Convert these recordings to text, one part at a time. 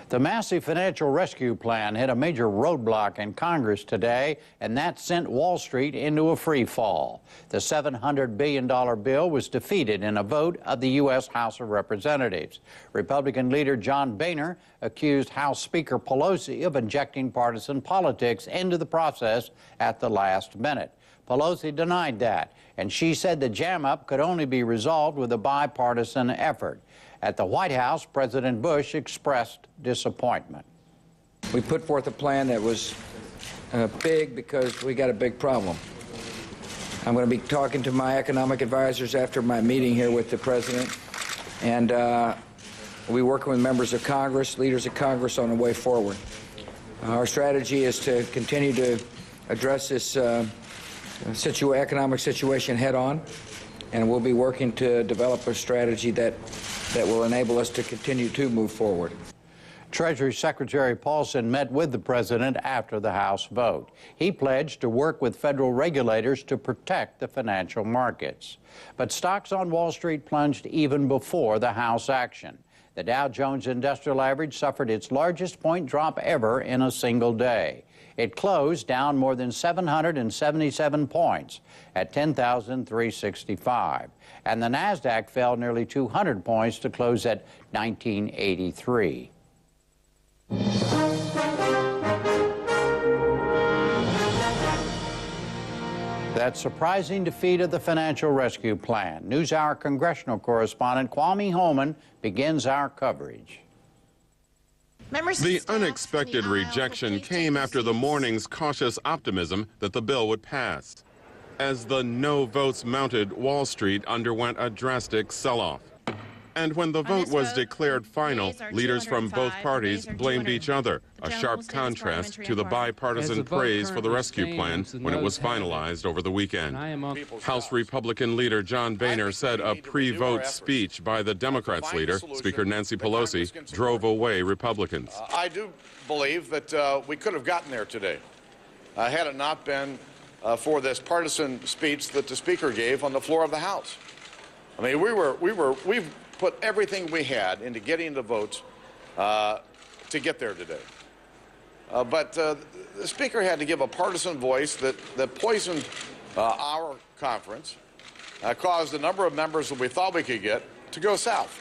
The massive financial rescue plan hit a major roadblock in Congress today, and that sent Wall Street into a free fall. The $700 billion bill was defeated in a vote of the U.S. House of Representatives. Republican leader John Boehner accused House Speaker Pelosi of injecting partisan politics into the process at the last minute. Pelosi denied that, and she said the jam-up could only be resolved with a bipartisan effort. At the White House, President Bush expressed disappointment. We put forth a plan that was big because we got a big problem. I'm going to be talking to my economic advisors after my meeting here with the president, and we'll be working with members of Congress, leaders of Congress on the way forward. Our strategy is to continue to address this economic situation head on, and we'll be working to develop a strategy that will enable us to continue to move forward. Treasury Secretary Paulson met with the president after the House vote. He pledged to work with federal regulators to protect the financial markets. But stocks on Wall Street plunged even before the House action. The Dow Jones Industrial Average suffered its largest point drop ever in a single day. It closed down more than 777 points at 10,365. And the Nasdaq fell nearly 200 points to close at 1983. That surprising defeat of the financial rescue plan. NewsHour congressional correspondent Kwame Holman begins our coverage. The unexpected rejection came after the morning's cautious optimism that the bill would pass. As the no votes mounted, Wall Street underwent a drastic sell-off. And when the vote was declared final, leaders from both parties blamed each other, a sharp contrast to the bipartisan praise for the rescue plan when it was finalized over the weekend. House Republican leader John Boehner said a pre-vote speech by the Democrats' leader, Speaker Nancy Pelosi, drove away Republicans. I do believe that we could have gotten there today had it not been for this partisan speech that the Speaker gave on the floor of the House. I mean, we've put everything we had into getting the votes to get there today. But the Speaker had to give a partisan voice that poisoned our conference, caused the number of members that we thought we could get to go south.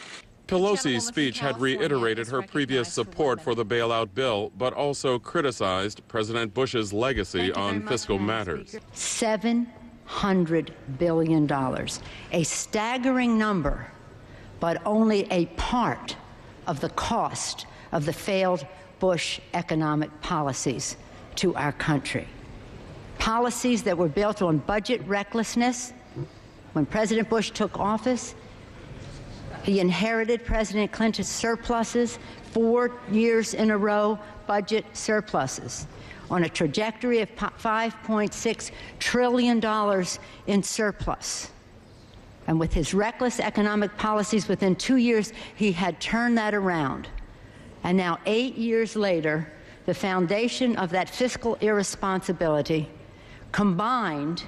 Pelosi's speech had reiterated her previous support for the bailout bill, but also criticized President Bush's legacy on fiscal matters. $700 billion, a staggering number, but only a part of the cost of the failed Bush economic policies to our country. Policies that were built on budget recklessness. When President Bush took office, he inherited President Clinton's surpluses, 4 years in a row, budget surpluses, on a trajectory of $5.6 trillion in surplus. And with his reckless economic policies, within 2 years, he had turned that around. And now, 8 years later, the foundation of that fiscal irresponsibility, combined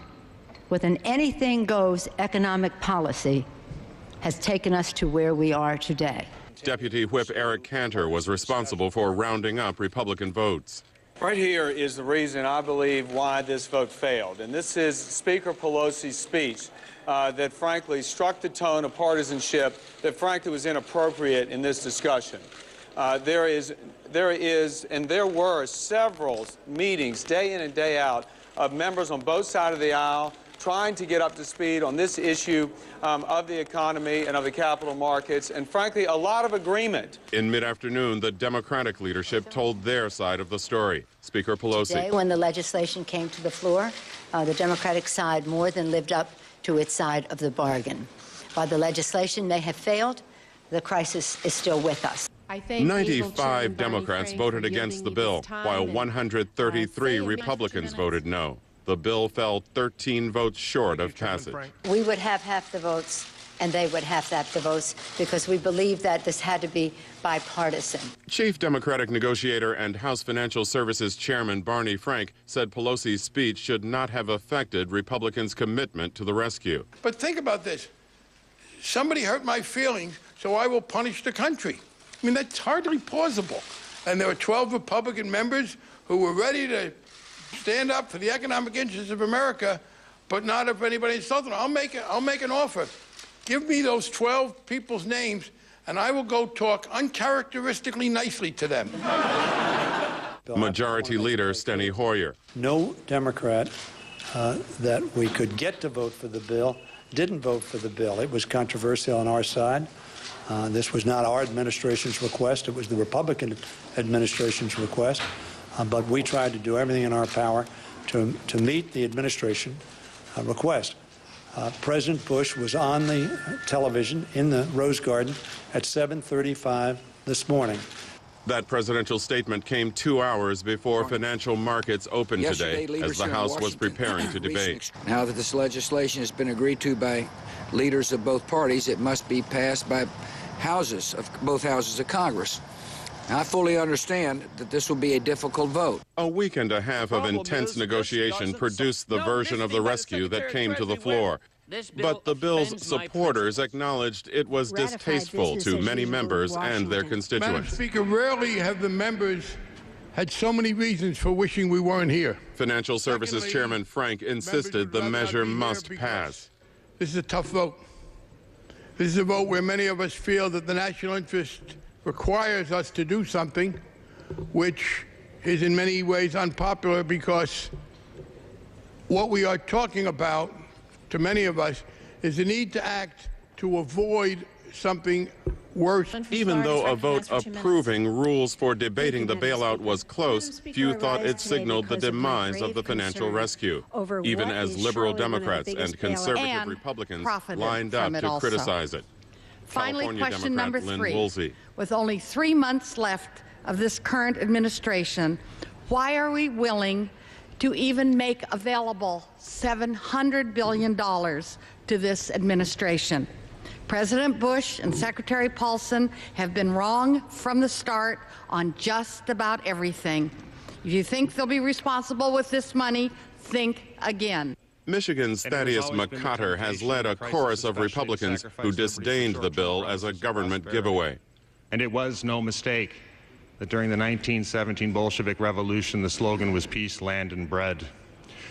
with an anything-goes economic policy, has taken us to where we are today. Deputy Whip Eric Cantor was responsible for rounding up Republican votes. Right here is the reason I believe why this vote failed. And this is Speaker Pelosi's speech that frankly struck the tone of partisanship that frankly was inappropriate in this discussion. There were several meetings day in and day out of members on both sides of the aisle trying to get up to speed on this issue of the economy and of the capital markets, and frankly, a lot of agreement. In mid-afternoon, the Democratic leadership told their side of the story. Speaker Pelosi. Today, when the legislation came to the floor, the Democratic side more than lived up to its side of the bargain. By the legislation may have failed, the crisis is still with us. 95 Democrats voted against the bill, while 133 Republicans voted no. The bill fell 13 votes short of passage. We would have half the votes, and they would have half the votes, because we believe that this had to be bipartisan. Chief Democratic negotiator and House Financial Services Chairman Barney Frank said Pelosi's speech should not have affected Republicans' commitment to the rescue. But think about this. Somebody hurt my feelings, so I will punish the country. I mean, that's hardly plausible. and there were 12 Republican members who were ready to stand up for the economic interests of America, but not if anybody insulted them. I'll make an offer. Give me those 12 people's names, and I will go talk uncharacteristically nicely to them. Majority Leader Steny Hoyer. No Democrat that we could get to vote for the bill didn't vote for the bill. It was controversial on our side. This was not our administration's request. It was the Republican administration's request. But we tried to do everything in our power to meet the administration request. President Bush was on the television in the Rose Garden at 7:35 this morning. That presidential statement came 2 hours before financial markets opened today as the House was preparing to debate. Now that this legislation has been agreed to by leaders of both parties, it must be passed by both houses of Congress. Now, I fully understand that this will be a difficult vote. A week and a half of intense negotiation produced the version of the rescue that came to the floor. But the bill's supporters acknowledged it was distasteful to many members and their Madam constituents. Speaker, rarely have the members had so many reasons for wishing we weren't here. Financial Services Chairman Frank insisted the measure must pass. This is a tough vote. This is a vote where many of us feel that the national interest requires us to do something which is in many ways unpopular, because what we are talking about, to many of us, is the need to act to avoid something worse. Even though a vote approving rules for debating the bailout was close, few thought it signaled the demise of the financial rescue, even as liberal Democrats and conservative Republicans lined up to criticize it. Finally, California question Democrat number Lynn 3. Woolsey. With only 3 months left of this current administration, why are we willing to even make available $700 billion to this administration? President Bush and Secretary Paulson have been wrong from the start on just about everything. If you think they'll be responsible with this money, think again. Michigan's Thaddeus McCotter has led a chorus of Republicans who disdained the bill as a government giveaway. And it was no mistake that during the 1917 Bolshevik Revolution, the slogan was peace, land, and bread.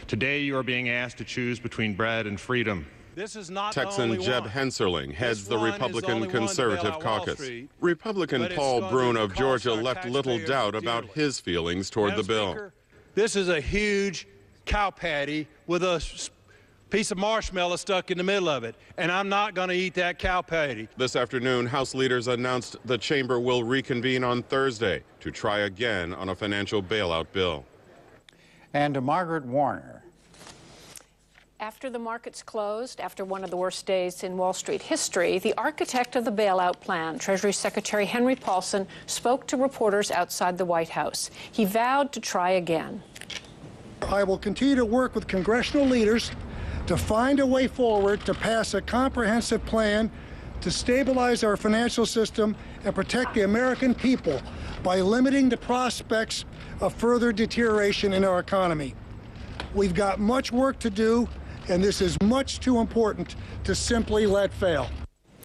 Today, you are being asked to choose between bread and freedom. This is not Texan Jeb Henserling heads the Republican Conservative Caucus. Republican Paul Brune of Georgia left little doubt about his feelings toward the bill. This is a huge cow patty with a piece of marshmallow stuck in the middle of it, and I'm not going to eat that cow patty. This afternoon, House leaders announced the chamber will reconvene on Thursday to try again on a financial bailout bill. And to Margaret Warner. After the markets closed, after one of the worst days in Wall Street history, the architect of the bailout plan, Treasury Secretary Henry Paulson, spoke to reporters outside the White House. He vowed to try again. I will continue to work with congressional leaders to find a way forward to pass a comprehensive plan to stabilize our financial system and protect the American people by limiting the prospects of further deterioration in our economy. We've got much work to do, and this is much too important to simply let fail.